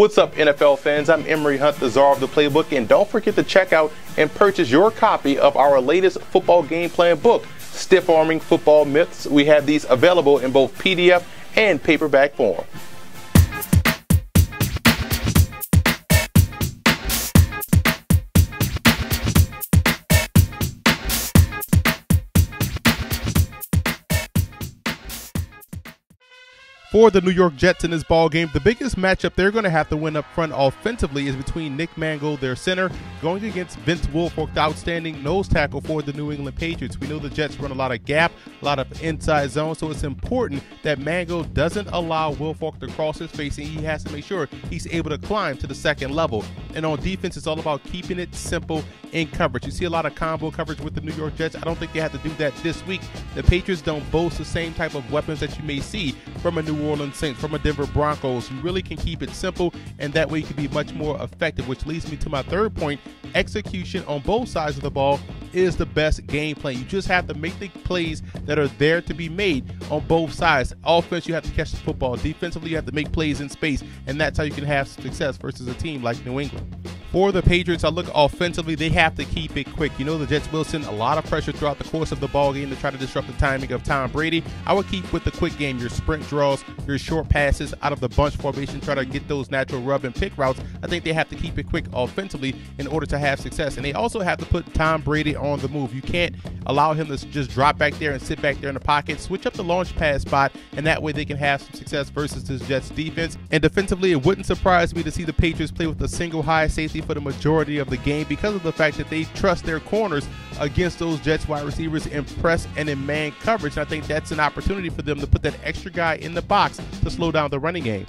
What's up, NFL fans? I'm Emery Hunt, the czar of the playbook, and don't forget to check out and purchase your copy of our latest football game plan book, Stiff Arming Football Myths. We have these available in both PDF and paperback form. For the New York Jets in this ball game, the biggest matchup they're going to have to win up front offensively is between Nick Mangold, their center, going against Vince Wilfork, the outstanding nose tackle for the New England Patriots. We know the Jets run a lot of gap, a lot of inside zone, so it's important that Mangold doesn't allow Wilfork to cross his face, and he has to make sure he's able to climb to the second level. And on defense, it's all about keeping it simple in coverage. You see a lot of combo coverage with the New York Jets. I don't think they have to do that this week. The Patriots don't boast the same type of weapons that you may see from a New Orleans Saints, from a Denver Broncos. You really can keep it simple, and that way you can be much more effective, which leads me to my third point. Execution on both sides of the ball is the best game plan. You just have to make the plays that are there to be made on both sides. Offense, you have to catch the football. Defensively, you have to make plays in space, and that's how you can have success versus a team like New England. For the Patriots, I look offensively, they have to keep it quick. You know the Jets will send a lot of pressure throughout the course of the ball game to try to disrupt the timing of Tom Brady. I would keep with the quick game, your sprint draws, your short passes out of the bunch formation, try to get those natural rub and pick routes. I think they have to keep it quick offensively in order to have success. And they also have to put Tom Brady on the move. You can't allow him to just drop back there and sit back there in the pocket. Switch up the launch pad spot, and that way they can have some success versus this Jets defense. And defensively, it wouldn't surprise me to see the Patriots play with a single high safety for the majority of the game because of the fact that they trust their corners against those Jets wide receivers in press and in man coverage. And I think that's an opportunity for them to put that extra guy in the box to slow down the running game.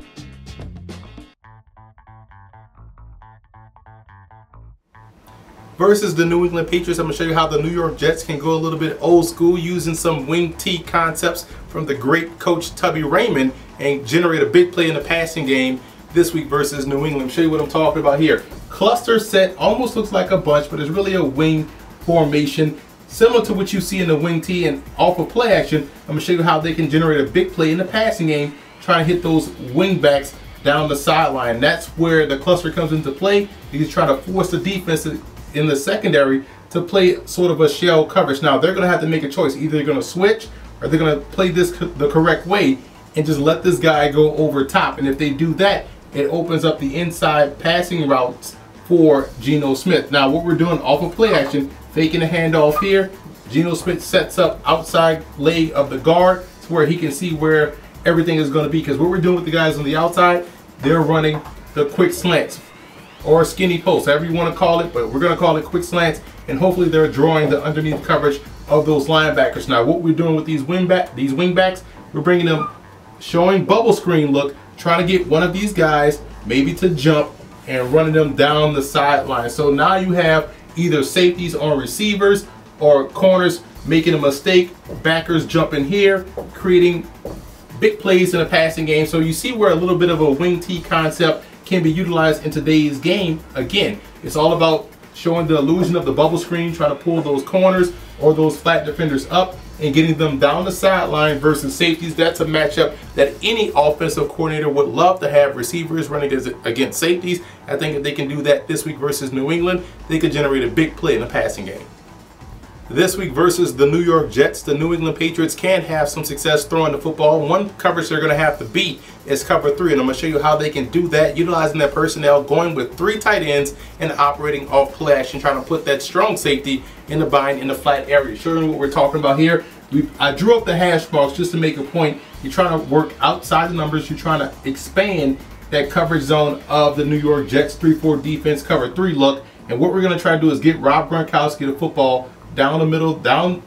Versus the New England Patriots, I'm going to show you how the New York Jets can go a little bit old school using some wing T concepts from the great coach Tubby Raymond and generate a big play in the passing game this week versus New England. I'll show you what I'm talking about here. Cluster set almost looks like a bunch, but it's really a wing formation similar to what you see in the wing T. And off of play action, I'm going to show you how they can generate a big play in the passing game, trying to hit those wing backs down the sideline. That's where the cluster comes into play. He's trying to force the defense in the secondary to play sort of a shell coverage. Now they're going to have to make a choice. Either they're going to switch or they're going to play this the correct way and just let this guy go over top. And if they do that, it opens up the inside passing routes for Geno Smith. Now what we're doing off of play action, faking a handoff here. Geno Smith sets up outside leg of the guard to where he can see where everything is going to be. Because what we're doing with the guys on the outside, they're running the quick slants or skinny post, however you want to call it, but we're going to call it quick slants, and hopefully they're drawing the underneath coverage of those linebackers. Now what we're doing with these wing backs, we're bringing them showing bubble screen look, trying to get one of these guys maybe to jump and running them down the sideline. So now you have either safeties on receivers or corners making a mistake, backers jumping here, creating big plays in a passing game. So you see where a little bit of a wing T concept can be utilized in today's game. Again, it's all about showing the illusion of the bubble screen, trying to pull those corners or those flat defenders up and getting them down the sideline versus safeties. That's a matchup that any offensive coordinator would love to have receivers running against safeties. I think if they can do that this week versus New England, they could generate a big play in the passing game. This week versus the New York Jets, the New England Patriots can have some success throwing the football. One coverage they're going to have to beat is cover 3, and I'm going to show you how they can do that, utilizing their personnel, going with 3 tight ends and operating off play action, trying to put that strong safety in the bind in the flat area. Showing what we're talking about here. I drew up the hash marks just to make a point. You're trying to work outside the numbers. You're trying to expand that coverage zone of the New York Jets 3-4 defense cover 3 look. And what we're going to try to do is get Rob Gronkowski the football down the middle, down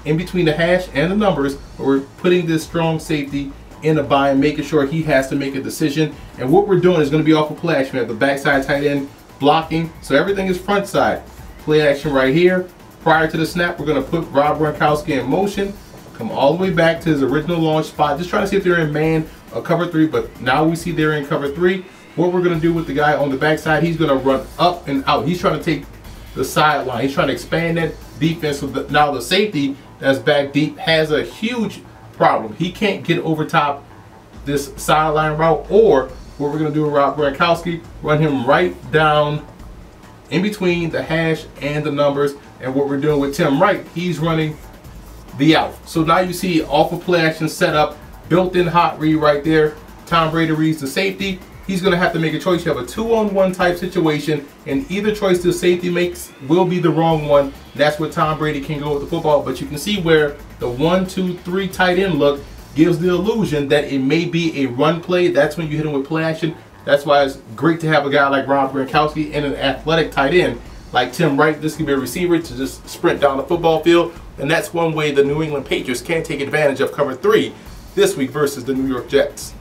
in between the hash and the numbers. We're putting this strong safety in a bind, making sure he has to make a decision. And what we're doing is going to be off of play action. We have the backside tight end blocking, so everything is front side. Play action right here. Prior to the snap, we're going to put Rob Gronkowski in motion, come all the way back to his original launch spot, just trying to see if they're in man or cover 3, but now we see they're in cover 3. What we're going to do with the guy on the backside, he's going to run up and out. He's trying to take the sideline. He's trying to expand that defense. So now the safety that's back deep has a huge problem. He can't get over top this sideline route or what we're going to do with Rob Gronkowski, run him right down in between the hash and the numbers. And what we're doing with Tim Wright, he's running the out. So now you see off of play action setup, built-in hot read right there. Tom Brady reads the safety. He's going to have to make a choice. You have a 2-on-1 type situation, and either choice the safety makes will be the wrong one. That's where Tom Brady can go with the football. But you can see where the 1-2-3 tight end look gives the illusion that it may be a run play. That's when you hit him with play action. That's why it's great to have a guy like Rob Gronkowski and an athletic tight end like Tim Wright. This could be a receiver to just sprint down the football field. And that's one way the New England Patriots can take advantage of cover 3 this week versus the New York Jets.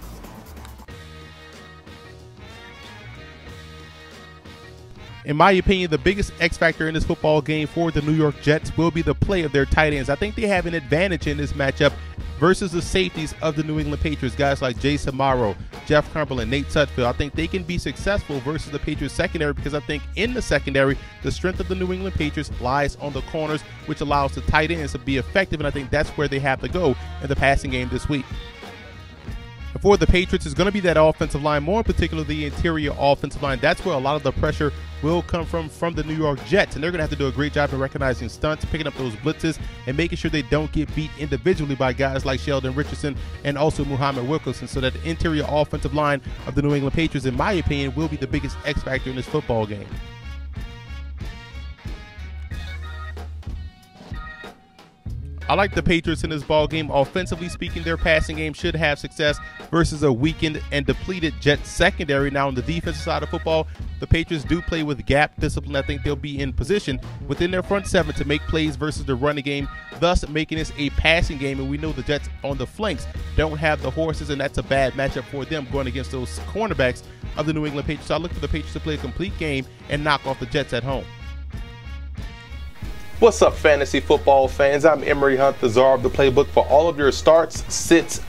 In my opinion, the biggest X factor in this football game for the New York Jets will be the play of their tight ends. I think they have an advantage in this matchup versus the safeties of the New England Patriots. Guys like Jason Morrow, Jeff Cumberland, Nate Sudfeld. I think they can be successful versus the Patriots secondary, because I think in the secondary, the strength of the New England Patriots lies on the corners, which allows the tight ends to be effective, and I think that's where they have to go in the passing game this week. For the Patriots, is going to be that offensive line, more in particular the interior offensive line. That's where a lot of the pressure will come from the New York Jets, and they're going to have to do a great job of recognizing stunts, picking up those blitzes, and making sure they don't get beat individually by guys like Sheldon Richardson and also Muhammad Wilkerson, so that the interior offensive line of the New England Patriots, in my opinion, will be the biggest X factor in this football game. I like the Patriots in this ball game. Offensively speaking, their passing game should have success versus a weakened and depleted Jets secondary. Now, on the defensive side of football, the Patriots do play with gap discipline. I think they'll be in position within their front seven to make plays versus the running game, thus making this a passing game. And we know the Jets on the flanks don't have the horses, and that's a bad matchup for them going against those cornerbacks of the New England Patriots. So I look for the Patriots to play a complete game and knock off the Jets at home. What's up, fantasy football fans? I'm Emery Hunt, the czar of the playbook. For all of your starts, sits,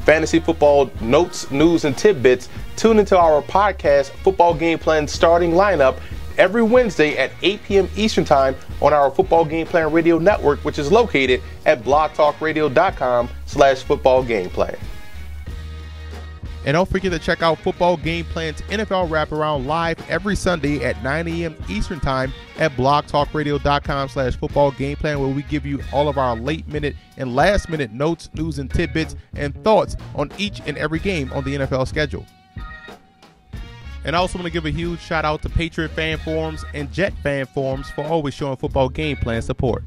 fantasy football notes, news, and tidbits, tune into our podcast, Football Game Plan Starting Lineup, every Wednesday at 8 p.m. Eastern Time on our Football Game Plan Radio Network, which is located at blogtalkradio.com/footballgameplan. And don't forget to check out Football Game Plan's NFL Wraparound live every Sunday at 9 a.m. Eastern Time at blogtalkradio.com/footballgameplan, where we give you all of our late-minute and last-minute notes, news, and tidbits and thoughts on each and every game on the NFL schedule. And I also want to give a huge shout-out to Patriot fan forums and Jet fan forums for always showing Football Game Plan support.